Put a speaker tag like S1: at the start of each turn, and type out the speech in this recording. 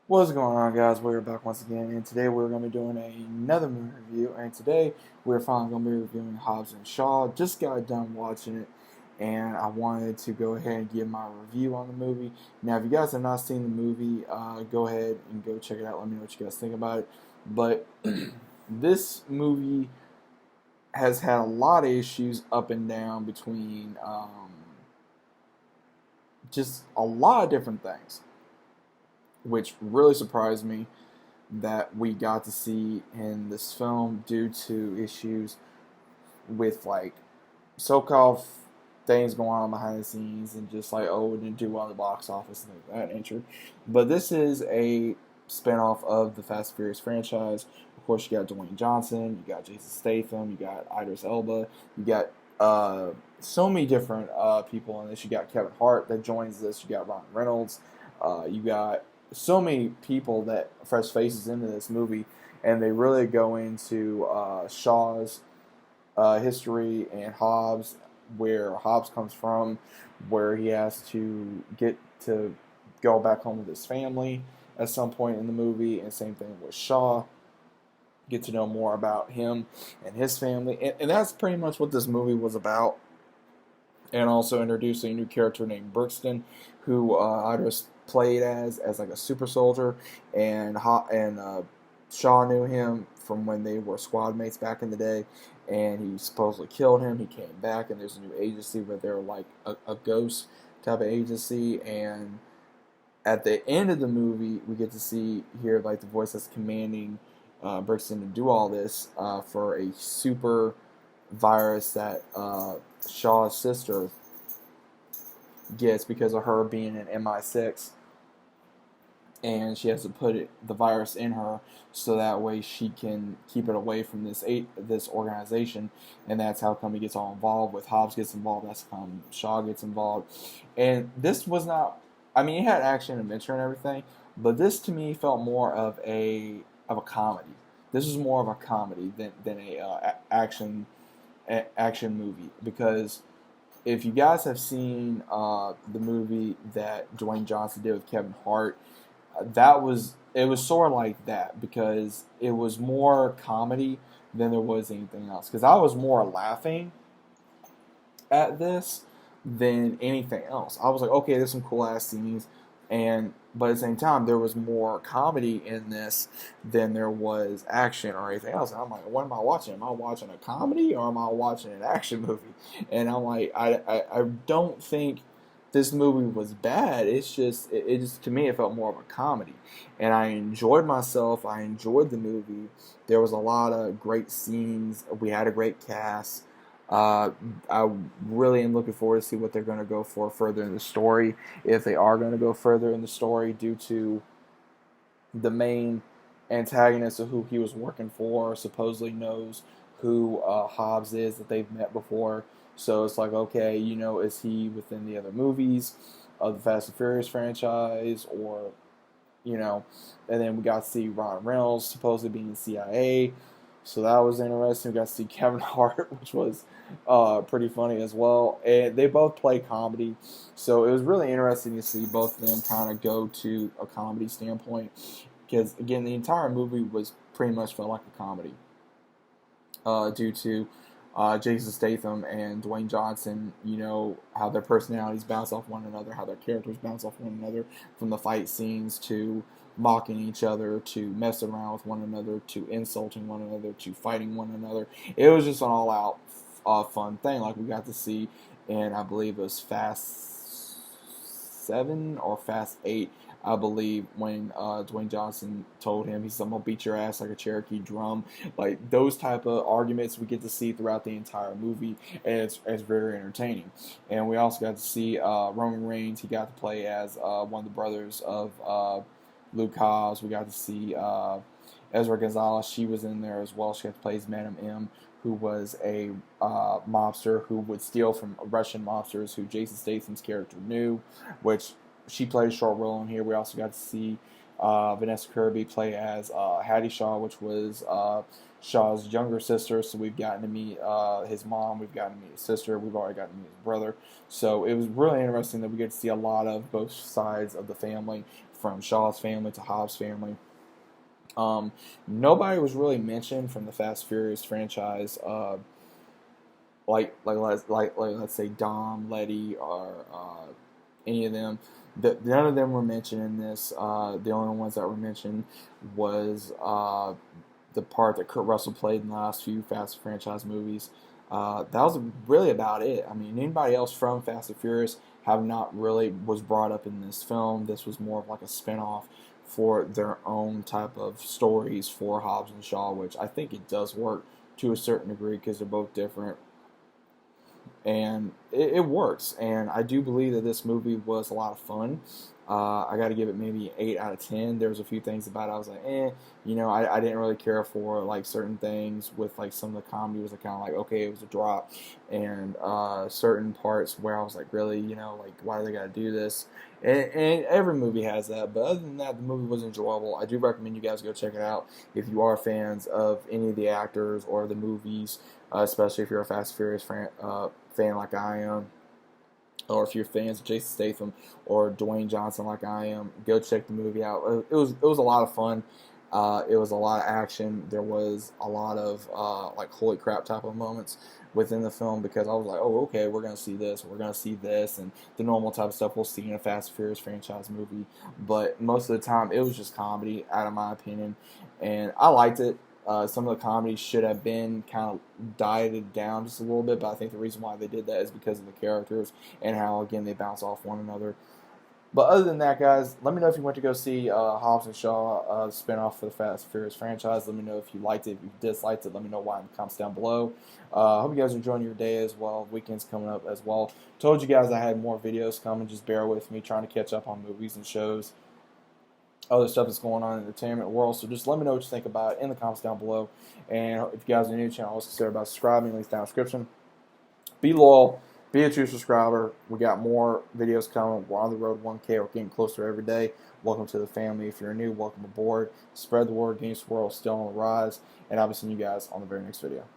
S1: What's going on, guys? We're back once again, and today we're going to be doing another movie review. And today we're finally going to be reviewing Hobbs and Shaw. Just got done watching it, and I wanted to go ahead and give my review on the movie. Now, if you guys have not seen the movie, go ahead and go check it out. Let me know what you guys think about it. But this movie has had a lot of issues up and down between just a lot of different things, which really surprised me that we got to see in this film due to issues with like so-called things going on behind the scenes and just like, oh, it didn't do well in the box office and things of that nature. But this is a spinoff of the Fast and Furious franchise. Of course, you got Dwayne Johnson, you got Jason Statham, you got Idris Elba, you got so many different people in this. You got Kevin Hart that joins this. You got Ryan Reynolds. You got so many people that fresh faces into this movie, and they really go into Shaw's history and Hobbs, where Hobbs comes from, where he has to get to go back home with his family at some point in the movie, and same thing with Shaw. Get to know more about him and his family, and that's pretty much what this movie was about. And also introducing a new character named Brixton, who Idris played as like a super soldier, and Shaw knew him from when they were squad mates back in the day, and he supposedly killed him. He came back, and there's a new agency where they're like a ghost type of agency, and at the end of the movie, we get to hear like the voice that's commanding Brixton to do all this for a super virus that Shaw's sister gets because of her being an MI6, and she has to put the virus in her so that way she can keep it away from this organization, and that's how come he gets all involved. With Hobbs gets involved, that's how come Shaw gets involved. And this was not, I mean, it had action and adventure and everything, but this to me felt more of a comedy. This was more of a comedy than a action movie, because if you guys have seen the movie that Dwayne Johnson did with Kevin Hart, it was sort of like that, because it was more comedy than there was anything else. Because I was more laughing at this than anything else. I was like, okay, there's some cool ass scenes, but at the same time, there was more comedy in this than there was action or anything else. And I'm like, what am I watching? Am I watching a comedy or am I watching an action movie? And I'm like, I don't think this movie was bad. It's just it just, to me, it felt more of a comedy, and I enjoyed myself. I enjoyed the movie. There was a lot of great scenes. We had a great cast. Uh, I really am looking forward to see what they're going to go for further in the story, if they are going to go further in the story, due to the main antagonist of who he was working for supposedly knows who Hobbs is, that they've met before. So it's like, okay, is he within the other movies of the Fast and Furious franchise, or and then we got to see Ryan Reynolds supposedly being CIA. So that was interesting. We got to see Kevin Hart, which was pretty funny as well. And they both play comedy. So it was really interesting to see both of them kind of go to a comedy standpoint. Because, again, the entire movie was pretty much felt like a comedy, due to Jason Statham and Dwayne Johnson, how their personalities bounce off one another, how their characters bounce off one another, from the fight scenes to mocking each other, to messing around with one another, to insulting one another, to fighting one another. It was just an all-out fun thing, like we got to see in, I believe it was Fast 7 or Fast 8, I believe, when Dwayne Johnson told him, he's, I'm gonna beat your ass like a Cherokee drum. Like, those type of arguments we get to see throughout the entire movie, and it's very entertaining. And we also got to see Roman Reigns. He got to play as one of the brothers of Luke Hobbs. We got to see Ezra Gonzalez. She was in there as well. She got to play as Madam M, who was a mobster who would steal from Russian mobsters, who Jason Statham's character knew, which she played a short role in here. We also got to see Vanessa Kirby play as Hattie Shaw, which was Shaw's younger sister. So we've gotten to meet his mom, we've gotten to meet his sister, we've already gotten to meet his brother. So it was really interesting that we get to see a lot of both sides of the family from Shaw's family to Hobbs' family. Nobody was really mentioned from the Fast and Furious franchise, let's say Dom, Letty, or any of them. None of them were mentioned in this. The only ones that were mentioned was the part that Kurt Russell played in the last few Fast franchise movies. That was really about it. I mean, anybody else from Fast and Furious have not really was brought up in this film. This was more of like a spinoff for their own type of stories for Hobbs and Shaw, which I think it does work to a certain degree because they're both different. And it works. And I do believe that this movie was a lot of fun. I got to give it maybe 8 out of 10. There was a few things about it I was like, I didn't really care for like certain things with like some of the comedy was kind of like, okay, it was a drop, and certain parts where I was like, really, like why do they got to do this? And every movie has that, but other than that, the movie was enjoyable. I do recommend you guys go check it out if you are fans of any of the actors or the movies, especially if you're a Fast and Furious fan like I am, or if you're fans of Jason Statham or Dwayne Johnson like I am. Go check the movie out. It was a lot of fun. It was a lot of action. There was a lot of like holy crap type of moments within the film because I was like, oh, okay, we're going to see this, we're going to see this, and the normal type of stuff we'll see in a Fast and Furious franchise movie. But most of the time, it was just comedy, out of my opinion, and I liked it. Some of the comedy should have been kind of dieted down just a little bit, but I think the reason why they did that is because of the characters and how, again, they bounce off one another. But other than that, guys, let me know if you went to go see Hobbs and Shaw spinoff for the Fast and Furious franchise. Let me know if you liked it. If you disliked it, let me know why in the comments down below. Hope you guys are enjoying your day as well. Weekend's coming up as well. Told you guys I had more videos coming. Just bear with me, trying to catch up on movies and shows, other stuff that's going on in the entertainment world. So just let me know what you think about it in the comments down below. And if you guys are new to the channel, always consider about subscribing. Links down in the description. Be loyal. Be a true subscriber. We got more videos coming. We're on the road to 1K. We're getting closer every day. Welcome to the family. If you're new, welcome aboard. Spread the word. Gamster world is still on the rise. And I'll be seeing you guys on the very next video.